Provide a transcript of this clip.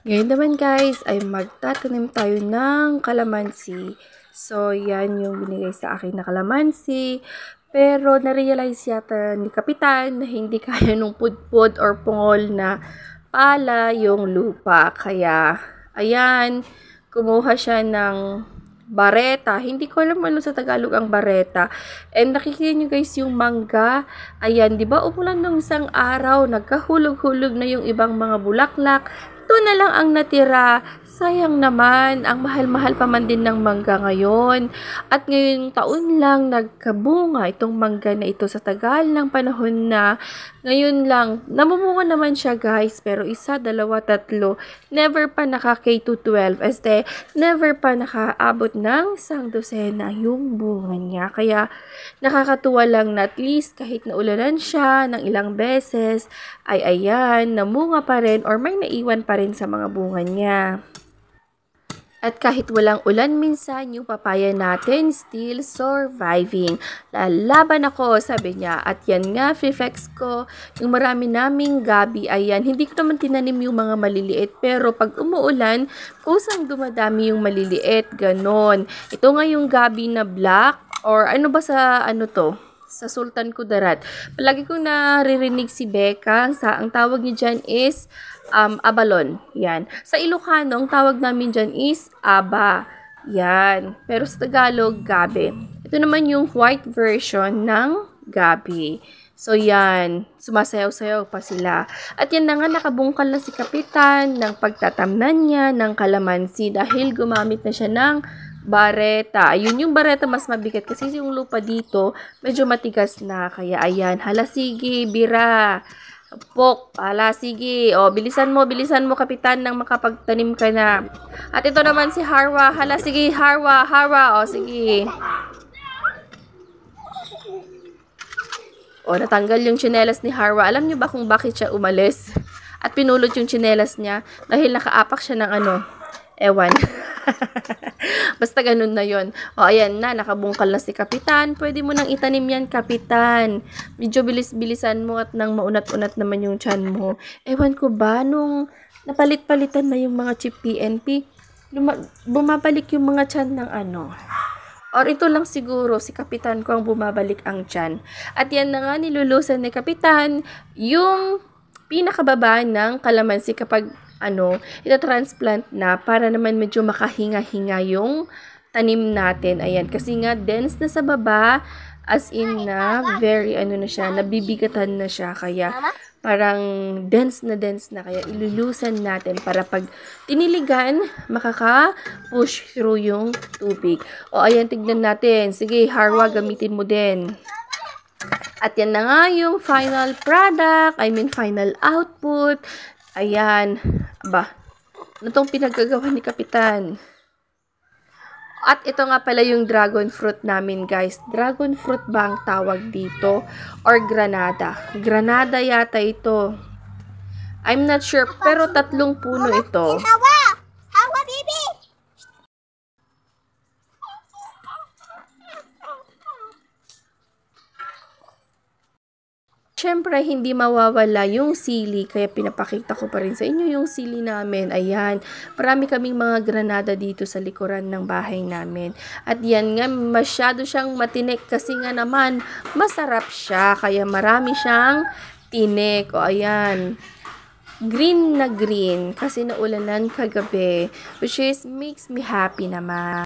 Ngayon naman guys, ay magtatanim tayo ng kalamansi. So, yan yung binigay sa akin na kalamansi. Pero, na-realize yata ni Kapitan na hindi kaya nung pudpud or pungol na pala yung lupa. Kaya, ayan, kumuha siya ng bareta. Hindi ko alam ano sa Tagalog ang bareta. And nakikita nyo guys yung mangga. Ayan, di ba umulan ng isang araw, nagkahulog-hulog na yung ibang mga bulaklak. Ito na lang ang natira. Sayang naman, ang mahal-mahal pa man din ng mangga ngayon. At ngayong taon lang nagkabunga itong mangga na ito sa tagal ng panahon na ngayon lang. Namumunga naman siya guys, pero isa, dalawa, tatlo. Never pa naka K-12. Never pa nakaabot ng 100 yung bunga niya. Kaya nakakatuwa lang na at least kahit naulanan siya ng ilang beses, ay ayan, namunga pa rin or may naiwan pa rin sa mga bunga niya. At kahit walang ulan minsan, yung papaya natin still surviving. Lalaban ako, sabi niya. At yan nga, flex ko, yung marami naming gabi, ayan, hindi ko naman tinanim yung mga maliliit. Pero pag umuulan, kusang dumadami yung maliliit, ganon. Ito nga yung gabi na black, or ano ba sa ano to? Sa Sultan Kudarat. Palagi kong naririnig si Becca, ang tawag niya dyan is abalon. Yan. Sa Ilocano, ang tawag namin dyan is aba. Yan. Pero sa Tagalog, gabi. Ito naman yung white version ng gabi. So, yan. Sumasayaw-sayaw pa sila. At yan na nga, nakabungkal na si Kapitan ng pagtatamnan niya ng kalamansi dahil gumamit na siya ng bareta. Ayun, yung bareta mas mabigat kasi yung lupa dito medyo matigas na. Kaya ayan, hala sige, bira. Pok, hala sige. O, bilisan mo Kapitan nang makapagtanim ka na. At ito naman si Harwa. Hala sige, Harwa. O, sige. O, natanggal yung tsinelas ni Harwa. Alam niyo ba kung bakit siya umalis? At pinulot yung tsinelas niya dahil nakaapak siya ng ano? Ewan. Basta ganun na yon. O, ayan na, nakabungkal na si Kapitan. Pwede mo nang itanim yan, Kapitan. Medyo bilis-bilisan mo at nang maunat-unat naman yung tiyan mo. Ewan ko ba, nung napalit-palitan na yung mga chip PNP, bumabalik yung mga tiyan ng ano. Or ito lang siguro, si Kapitan ko ang bumabalik ang tiyan. At yan na nga, nilulusan ni Kapitan yung pinakababa ng kalamansi kapag ita-transplant na para naman medyo makahinga-hinga yung tanim natin. Ayan, kasi nga dense na sa baba, as in na very na siya, nabibigatan na siya, kaya parang dense na kaya ilulusan natin para pag tiniligan, makaka-push through yung tubig. O ayan, tignan natin. Sige, Harwa, gamitin mo din. At yan na nga yung final product, final output. Ayan, aba, ano tong pinagagawa ni Kapitan? At ito nga pala yung dragon fruit namin guys. Dragon fruit ba ang tawag dito? Or granada? Granada yata ito. I'm not sure, pero 3 puno ito. Hawa, baby! Siyempre, hindi mawawala yung sili, kaya pinapakita ko pa rin sa inyo yung sili namin. Ayan, marami kaming mga granada dito sa likuran ng bahay namin. At yan nga, masyado siyang matinik kasi nga naman, masarap siya, kaya marami siyang tinik. O ayan, green na green, kasi naulanan kagabi, which is makes me happy naman.